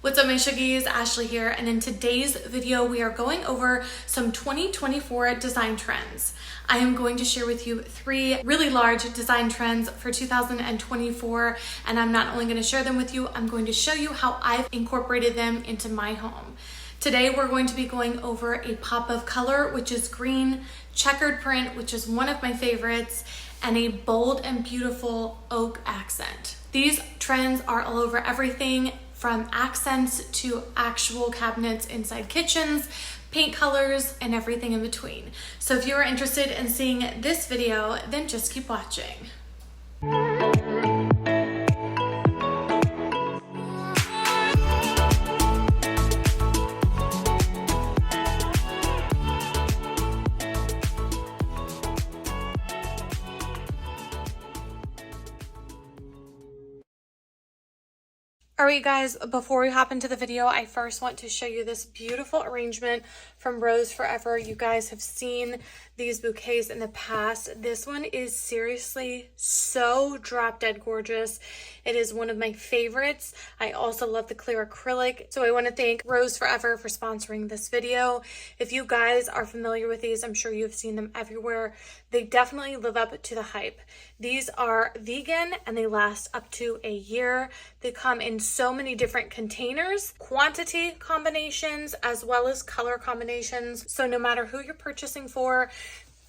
What's up, my Shuggies? Ashley here, and in today's video we are going over some 2024 design trends. I am going to share with you 3 really large design trends for 2024, and I'm not only going to share them with you, I'm going to show you how I've incorporated them into my home. Today we're going to be going over a pop of color, which is green, checkered print, which is one of my favorites, and a bold and beautiful oak accent. These trends are all over everything from accents to actual cabinets inside kitchens, paint colors, and everything in between. So if you are interested in seeing this video, then just keep watching. All right, guys, before we hop into the video, I first want to show you this beautiful arrangement from Rose Forever. You guys have seen these bouquets in the past. This one is seriously so drop dead gorgeous. It is one of my favorites. I also love the clear acrylic. So I want to thank Rose Forever for sponsoring this video. If you guys are familiar with these, I'm sure you've seen them everywhere. They definitely live up to the hype. These are vegan and they last up to a year. They come in so many different containers, quantity combinations, as well as color combinations. So no matter who you're purchasing for,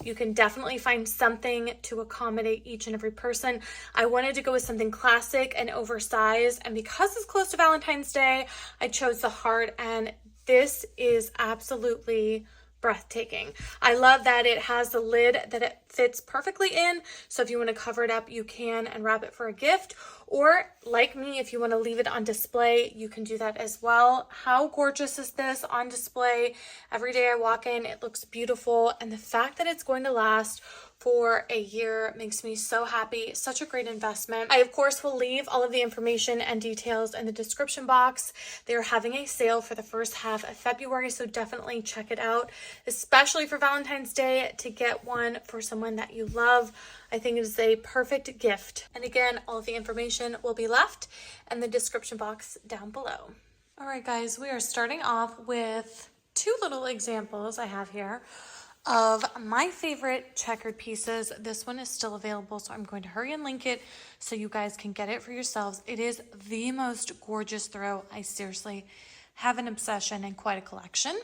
you can definitely find something to accommodate each and every person. I wanted to go with something classic and oversized, and because it's close to Valentine's Day, I chose the heart, and this is absolutely breathtaking. I love that it has the lid that it fits perfectly in, so if you want to cover it up, you can and wrap it for a gift, or like me, if you want to leave it on display, you can do that as well. How gorgeous is this on display? Every day I walk in, it looks beautiful, and the fact that it's going to last for a year makes me so happy. Such a great investment. I, of course, will leave all of the information and details in the description box. They're having a sale for the first half of February, so definitely check it out, especially for Valentine's Day, to get one for someone that you love. I think it is a perfect gift. And again, all of the information will be left in the description box down below. All right, guys, we are starting off with 2 little examples I have here of my favorite checkered pieces. This one is still available, so I'm going to hurry and link it so you guys can get it for yourselves. It is the most gorgeous throw. I seriously have an obsession and quite a collection.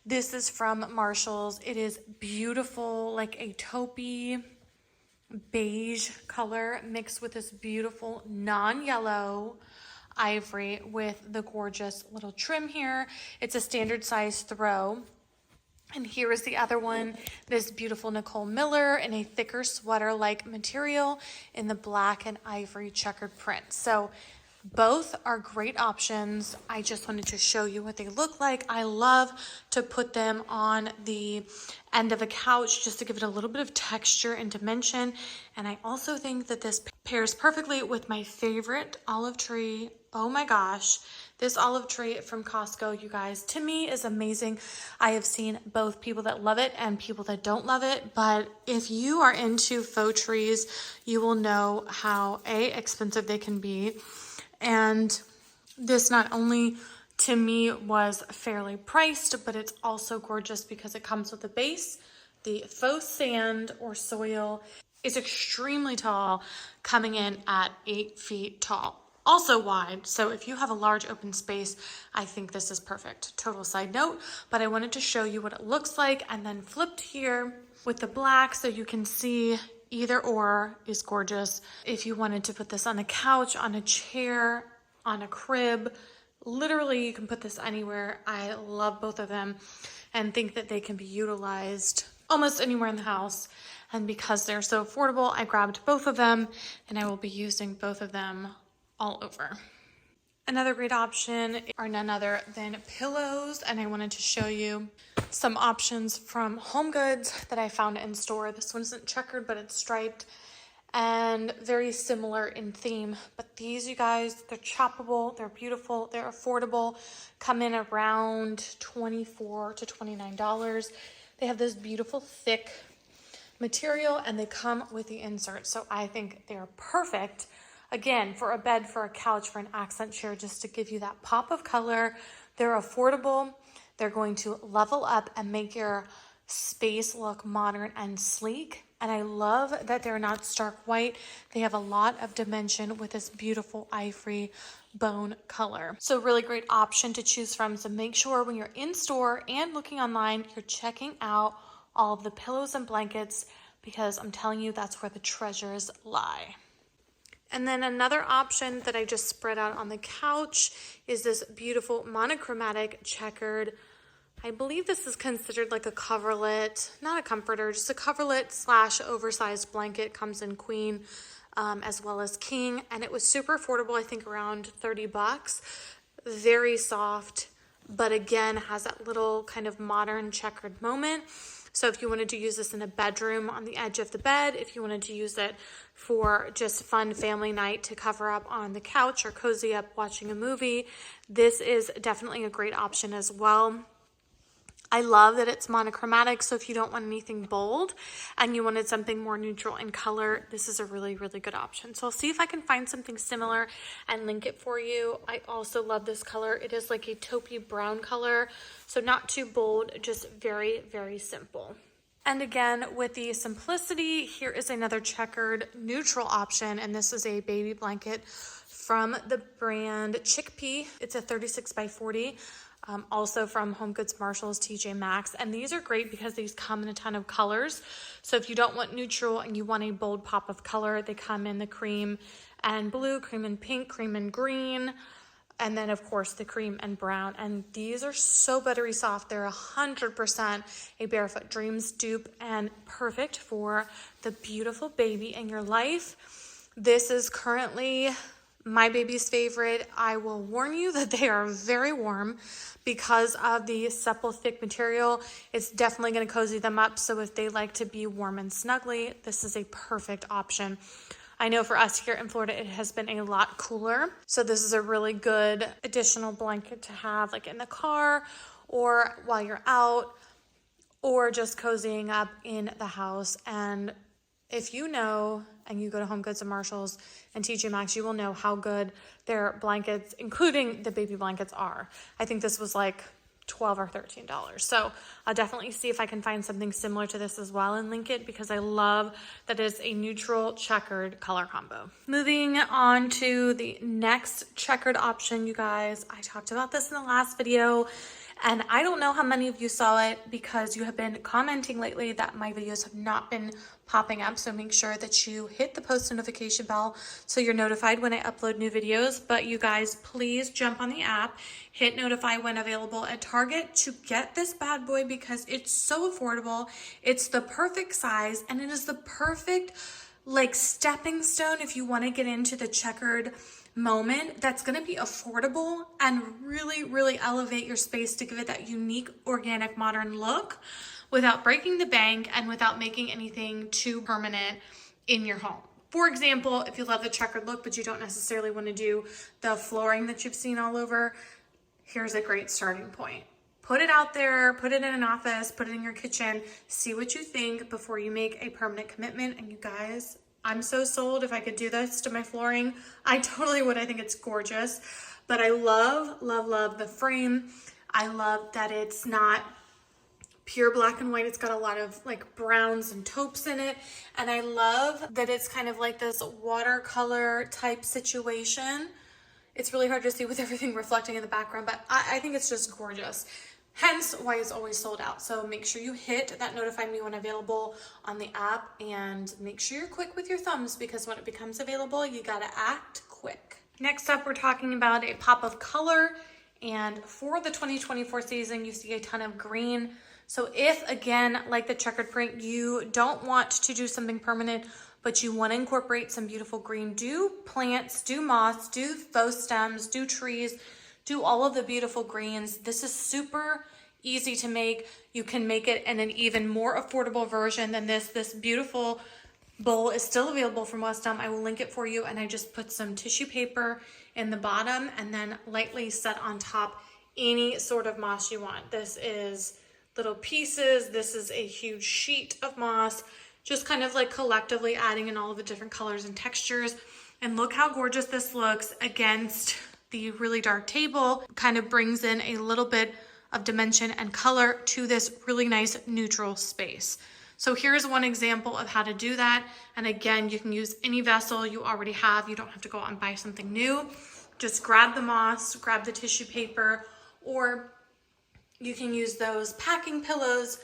This is from Marshall's. It is beautiful, like a taupey beige color mixed with this beautiful non-yellow ivory with the gorgeous little trim here. It's a standard size throw. And here is the other one, this beautiful Nicole Miller in a thicker sweater-like material in the black and ivory checkered print. So both are great options. I just wanted to show you what they look like. I love to put them on the end of a couch just to give it a little bit of texture and dimension. And I also think that this pairs perfectly with my favorite olive tree. Oh my gosh. This olive tree from Costco, you guys, to me is amazing. I have seen both people that love it and people that don't love it, but if you are into faux trees, you will know how expensive they can be. And this not only to me was fairly priced, but it's also gorgeous because it comes with a base. The faux sand or soil is extremely tall, coming in at 8 feet tall. Also wide, so if you have a large open space, I think this is perfect. Total side note, but I wanted to show you what it looks like, and then flipped here with the black so you can see either or is gorgeous. If you wanted to put this on a couch, on a chair, on a crib, literally you can put this anywhere. I love both of them and think that they can be utilized almost anywhere in the house. And because they're so affordable, I grabbed both of them, and I will be using both of them all over. Another great option are none other than pillows, and I wanted to show you some options from Homegoods that I found in store. This one isn't checkered, but it's striped and very similar in theme. But these, you guys, they're choppable, they're beautiful, they're affordable, come in around $24 to $29. They have this beautiful thick material and they come with the insert, so I think they're perfect. again, for a bed, for a couch, for an accent chair, just to give you that pop of color. They're affordable. They're going to level up and make your space look modern and sleek. And I love that they're not stark white. They have a lot of dimension with this beautiful ivory bone color. So really great option to choose from. So make sure when you're in store and looking online, you're checking out all of the pillows and blankets, because I'm telling you, that's where the treasures lie. And then another option that I just spread out on the couch is this beautiful monochromatic checkered. I believe this is considered like a coverlet, not a comforter, just a coverlet / oversized blanket. Comes in queen as well as king, and it was super affordable. I think around 30 bucks. Very soft, but again has that little kind of modern checkered moment. So if you wanted to use this in a bedroom on the edge of the bed, if you wanted to use it for just fun family night to cover up on the couch or cozy up watching a movie, this is definitely a great option as well. I love that it's monochromatic, so if you don't want anything bold and you wanted something more neutral in color, this is a really, really good option. So I'll see if I can find something similar and link it for you. I also love this color. It is like a taupey brown color, so not too bold, just very, very simple. And again, with the simplicity, here is another checkered neutral option, and this is a baby blanket from the brand Chickpea. It's a 36 by 40. Also from Homegoods, Marshalls, Tjmaxx. And these are great because these come in a ton of colors. So if you don't want neutral and you want a bold pop of color, they come in the cream and blue, cream and pink, cream and green, and then of course the cream and brown. And these are so buttery soft. They're 100% a Barefoot Dreams dupe and perfect for the beautiful baby in your life. This is currently my baby's favorite. I will warn you that they are very warm because of the supple, thick material. It's definitely going to cozy them up. So if they like to be warm and snuggly, this is a perfect option. I know for us here in Florida, it has been a lot cooler. So this is a really good additional blanket to have like in the car or while you're out or just cozying up in the house. And if you know, and you go to Homegoods and Marshalls and Tjmaxx, you will know how good their blankets, including the baby blankets, are. I think this was like $12 or $13. So I'll definitely see if I can find something similar to this as well and link it, because I love that it's a neutral checkered color combo. Moving on to the next checkered option, you guys. I talked about this in the last video, and I don't know how many of you saw it because you have been commenting lately that my videos have not been popping up. So make sure that you hit the post notification bell so you're notified when I upload new videos. But you guys, please jump on the app, hit notify when available at Target to get this bad boy because it's so affordable. It's the perfect size, and it is the perfect like stepping stone if you want to get into the checkered moment that's going to be affordable and really, really elevate your space to give it that unique, organic, modern look without breaking the bank and without making anything too permanent in your home. For example, if you love the checkered look, but you don't necessarily want to do the flooring that you've seen all over, here's a great starting point. Put it out there, put it in an office, put it in your kitchen, see what you think before you make a permanent commitment. And you guys, I'm so sold. If I could do this to my flooring, I totally would. I think it's gorgeous. But I love, love, love the frame. I love that it's not pure black and white. It's got a lot of like browns and taupes in it. And I love that it's kind of like this watercolor type situation. It's really hard to see with everything reflecting in the background, but I think it's just gorgeous. Hence why it's always sold out. So make sure you hit that notify me when available on the app, and make sure you're quick with your thumbs because when it becomes available, you gotta act quick. Next up, we're talking about a pop of color, and for the 2024 season, you see a ton of green. So if, again, like the checkered print, you don't want to do something permanent, but you want to incorporate some beautiful green, do plants, do moss, do faux stems, do trees, do all of the beautiful greens. This is super easy to make. You can make it in an even more affordable version than this. This beautiful bowl is still available from West Elm. I will link it for you, and I just put some tissue paper in the bottom and then lightly set on top any sort of moss you want. This is little pieces. This is a huge sheet of moss, just kind of like collectively adding in all of the different colors and textures. And look how gorgeous this looks against the really dark table. Kind of brings in a little bit of dimension and color to this really nice neutral space. So here's one example of how to do that. And again, you can use any vessel you already have. You don't have to go out and buy something new. Just grab the moss, grab the tissue paper, or you can use those packing pillows,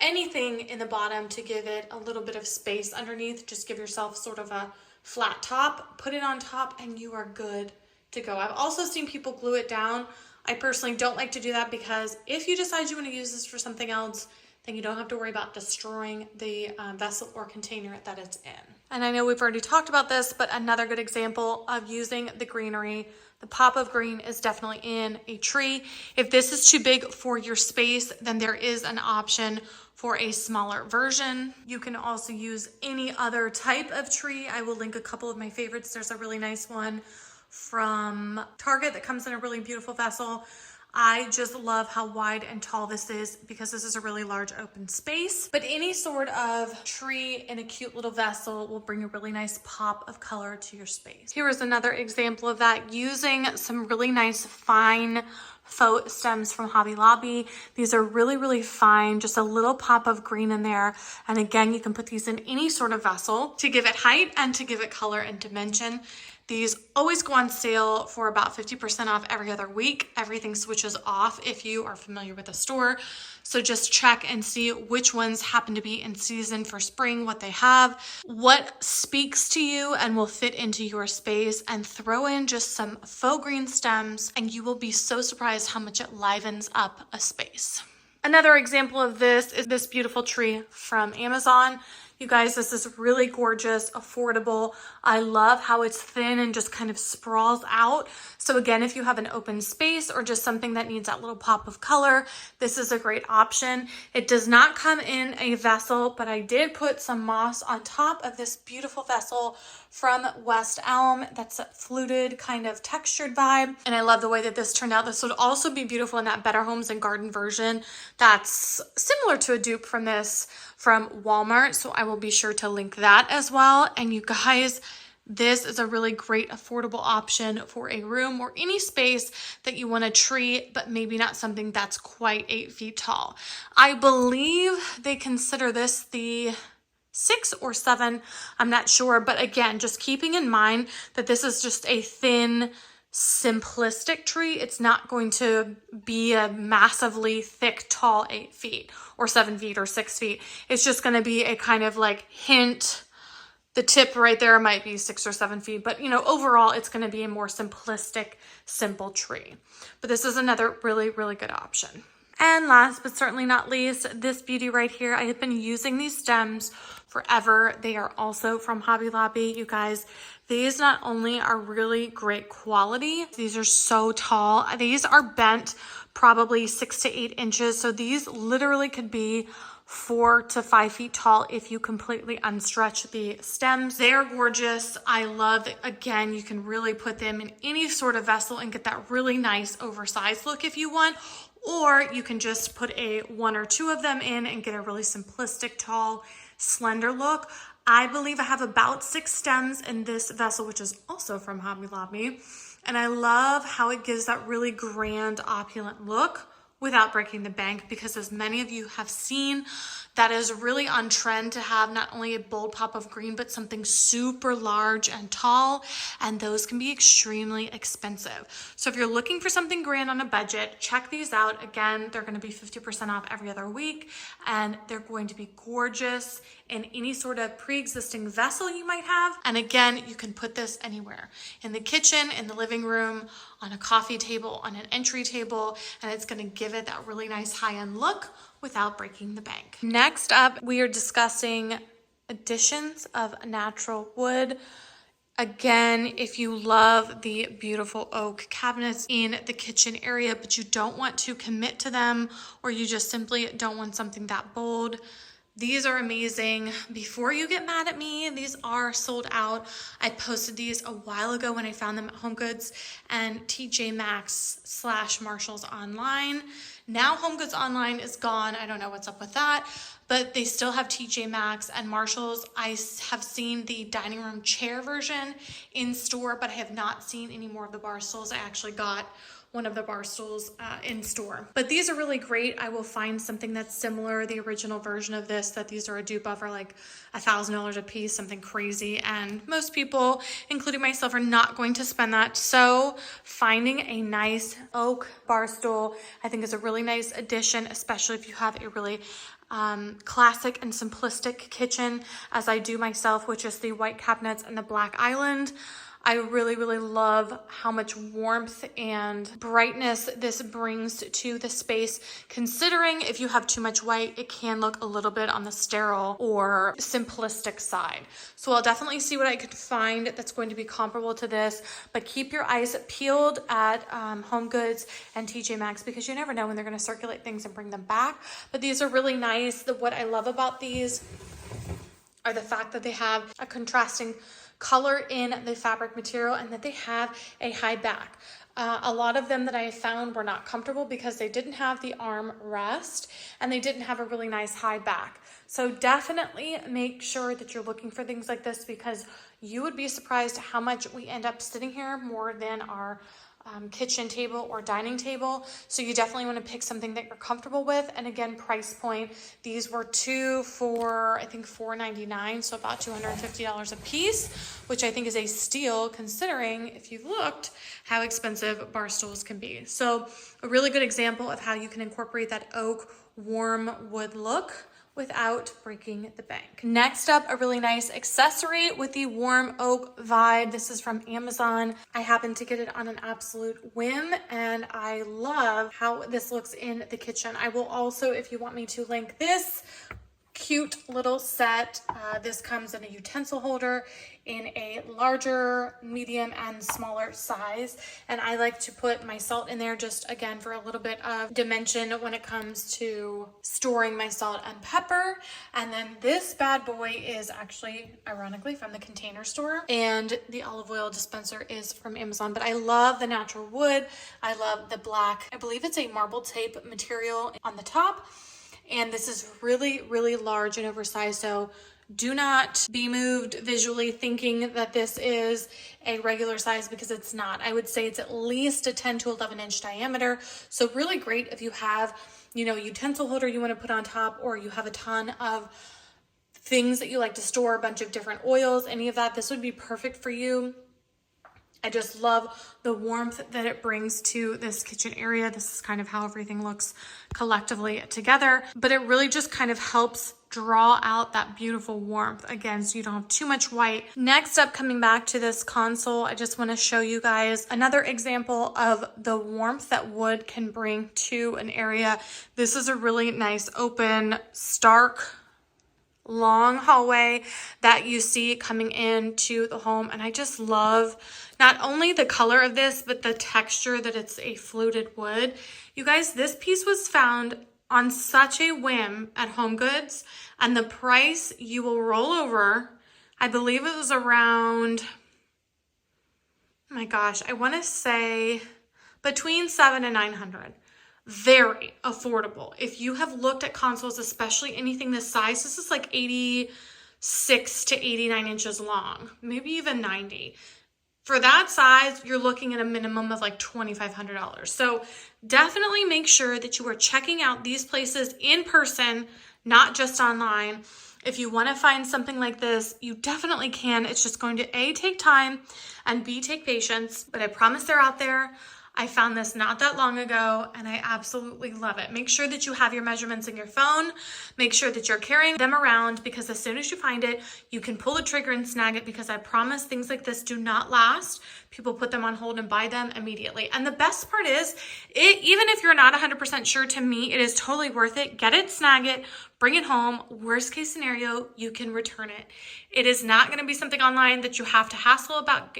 anything in the bottom to give it a little bit of space underneath. Just give yourself sort of a flat top, put it on top, and you are good to go. I've also seen people glue it down. I personally don't like to do that because if you decide you want to use this for something else, then you don't have to worry about destroying the vessel or container that it's in. And I know we've already talked about this, but another good example of using the greenery, the pop of green is definitely in a tree. If this is too big for your space, then there is an option for a smaller version. You can also use any other type of tree. I will link a couple of my favorites. There's a really nice one from Target that comes in a really beautiful vessel. I just love how wide and tall this is because this is a really large open space. But any sort of tree in a cute little vessel will bring a really nice pop of color to your space. Here is another example of that, using some really nice fine faux stems from Hobby Lobby. These are really, really fine, just a little pop of green in there. And again, you can put these in any sort of vessel to give it height and to give it color and dimension. These always go on sale for about 50% off every other week. Everything switches off if you are familiar with the store. So just check and see which ones happen to be in season for spring, what they have, what speaks to you and will fit into your space, and throw in just some faux green stems and you will be so surprised how much it livens up a space. Another example of this is this beautiful tree from Amazon. You guys, this is really gorgeous, affordable. I love how it's thin and just kind of sprawls out. So again, if you have an open space or just something that needs that little pop of color, this is a great option. It does not come in a vessel, but I did put some moss on top of this beautiful vessel from West Elm. That's a fluted kind of textured vibe. And I love the way that this turned out. This would also be beautiful in that Better Homes and Garden version. That's similar to a dupe from this from Walmart. So I will be sure to link that as well. And you guys, this is a really great affordable option for a room or any space that you want a tree, but maybe not something that's quite 8 feet tall. I believe they consider this the 6 or 7, I'm not sure. But again, just keeping in mind that this is just a thin, simplistic tree. It's not going to be a massively thick, tall 8 feet or 7 feet or 6 feet. It's just going to be a kind of like hint. The tip right there might be 6 or 7 feet, but overall it's going to be a more simplistic, simple tree. But this is another really, really good option. And last but certainly not least, this beauty right here. I have been using these stems forever. They are also from Hobby Lobby. You guys, these not only are really great quality, these are so tall. These are bent probably 6 to 8 inches. So these literally could be 4 to 5 feet tall if you completely unstretch the stems. They're gorgeous. I love it. Again, you can really put them in any sort of vessel and get that really nice oversized look if you want. Or you can just put 1 or 2 of them in and get a really simplistic, tall, slender look. I believe I have about 6 stems in this vessel, which is also from Hobby Lobby. And I love how it gives that really grand, opulent look without breaking the bank, because as many of you have seen, that is really on trend to have not only a bold pop of green, but something super large and tall, and those can be extremely expensive. So if you're looking for something grand on a budget, check these out. Again, they're going to be 50% off every other week, and they're going to be gorgeous in any sort of pre-existing vessel you might have. And again, you can put this anywhere, in the kitchen, in the living room, on a coffee table, on an entry table, and it's going to give it that really nice high-end look without breaking the bank. Next up, we are discussing additions of natural wood. Again, if you love the beautiful oak cabinets in the kitchen area, but you don't want to commit to them, or you just simply don't want something that bold, these are amazing. Before you get mad at me, these are sold out. I posted these a while ago when I found them at Homegoods and Tjmaxx / Marshalls online. Now Homegoods online is gone. I don't know what's up with that, but they still have Tjmaxx and Marshalls. I have seen the dining room chair version in store, but I have not seen any more of the bar stools. I actually got one of the bar stools in store. But these are really great. I will find something that's similar, the original version of this, that these are a dupe of for like $1,000 a piece, something crazy. And most people, including myself, are not going to spend that. So finding a nice oak bar stool, I think is a really nice addition, especially if you have a really classic and simplistic kitchen, as I do myself, with just the white cabinets and the black island. I really, really love how much warmth and brightness this brings to the space, considering if you have too much white, it can look a little bit on the sterile or simplistic side. So I'll definitely see what I could find that's going to be comparable to this, but keep your eyes peeled at Homegoods and Tjmaxx, because you never know when they're going to circulate things and bring them back. But these are really nice. What I love about these are the fact that they have a contrasting color in the fabric material and that they have a high back. A lot of them that I found were not comfortable because they didn't have the arm rest and they didn't have a really nice high back. So definitely make sure that you're looking for things like this, because you would be surprised how much we end up sitting here more than our kitchen table or dining table. So you definitely want to pick something that you're comfortable with. And again, price point, these were two for I think $4.99, so about $250 a piece, which I think is a steal considering, if you've looked, how expensive bar stools can be. So a really good example of how you can incorporate that oak warm wood look without breaking the bank. Next up, a really nice accessory with the warm oak vibe. This is from Amazon. I happened to get it on an absolute whim, and I love how this looks in the kitchen. I will also, if you want me to, link this cute little set. This comes in a utensil holder in a larger, medium, and smaller size. And I like to put my salt in there just, again, for a little bit of dimension when it comes to storing my salt and pepper. And then this bad boy is actually, ironically, from the Container Store. And the olive oil dispenser is from Amazon. But I love the natural wood. I love the black, I believe it's a marble tape material on the top. And this is really, really large and oversized. So do not be moved visually thinking that this is a regular size, because it's not. I would say it's at least a 10 to 11 inch diameter. So really great if you have, a utensil holder you want to put on top, or you have a ton of things that you like to store, a bunch of different oils, any of that. This would be perfect for you. I just love the warmth that it brings to this kitchen area. This is kind of how everything looks collectively together, but it really just kind of helps draw out that beautiful warmth again, so you don't have too much white. Next up, coming back to this console, I just want to show you guys another example of the warmth that wood can bring to an area. This is a really nice open, stark, long hallway that you see coming into the home, and I just love not only the color of this, but the texture that it's a fluted wood. You guys, this piece was found on such a whim at Homegoods, and the price, you will roll over. I believe it was around, oh my gosh, I want to say between $700 and $900. Very affordable. If you have looked at consoles, especially anything this size, this is like 86 to 89 inches long, maybe even 90. For that size, you're looking at a minimum of like $2,500. So definitely make sure that you are checking out these places in person, not just online. If you want to find something like this, you definitely can. It's just going to A, take time, and B, take patience, but I promise they're out there. I found this not that long ago, and I absolutely love it. Make sure that you have your measurements in your phone. Make sure that you're carrying them around, because as soon as you find it, you can pull the trigger and snag it, because I promise things like this do not last. People put them on hold and buy them immediately. And the best part is, even if you're not 100% sure, to me, it is totally worth it. Get it, snag it, bring it home. Worst case scenario, you can return it. It is not going to be something online that you have to hassle about,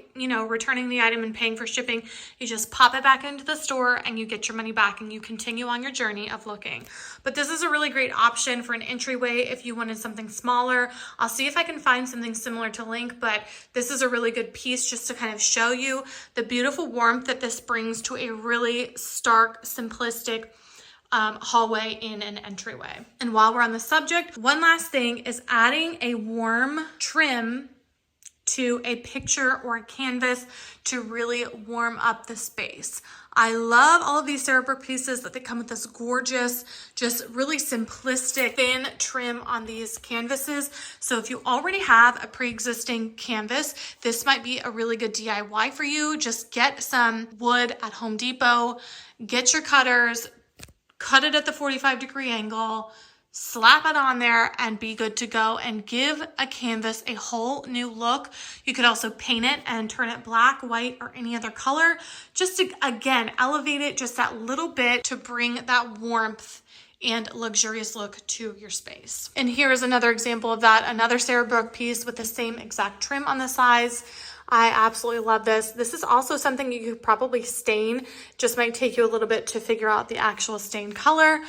returning the item and paying for shipping. You just pop it back into the store and you get your money back, and you continue on your journey of looking. But this is a really great option for an entryway if you wanted something smaller. I'll see if I can find something similar to link, but this is a really good piece just to kind of show you the beautiful warmth that this brings to a really stark, simplistic, hallway in an entryway. And while we're on the subject, one last thing is adding a warm trim to a picture or a canvas to really warm up the space. I love all of these Sarah Brook pieces that they come with this gorgeous, just really simplistic thin trim on these canvases. So if you already have a pre-existing canvas, this might be a really good DIY for you. Just get some wood at Home Depot, get your cutters, cut it at the 45-degree angle, slap it on there, and be good to go, and give a canvas a whole new look. You could also paint it and turn it black, white, or any other color, just to, again, elevate it just that little bit to bring that warmth and luxurious look to your space. And here's another example of that, another Sarah Brook piece with the same exact trim on the sides. I absolutely love this. This is also something you could probably stain. Just might take you a little bit to figure out the actual stain color.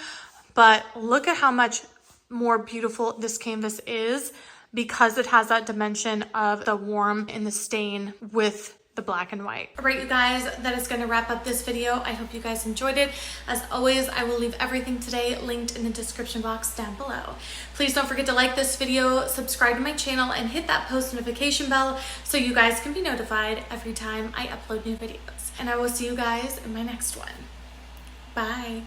But look at how much more beautiful this canvas is because it has that dimension of the warm and the stain with the black and white. All right, you guys, that is going to wrap up this video. I hope you guys enjoyed it. As always, I will leave everything today linked in the description box down below. Please don't forget to like this video, subscribe to my channel, and hit that post notification bell so you guys can be notified every time I upload new videos. And I will see you guys in my next one. Bye.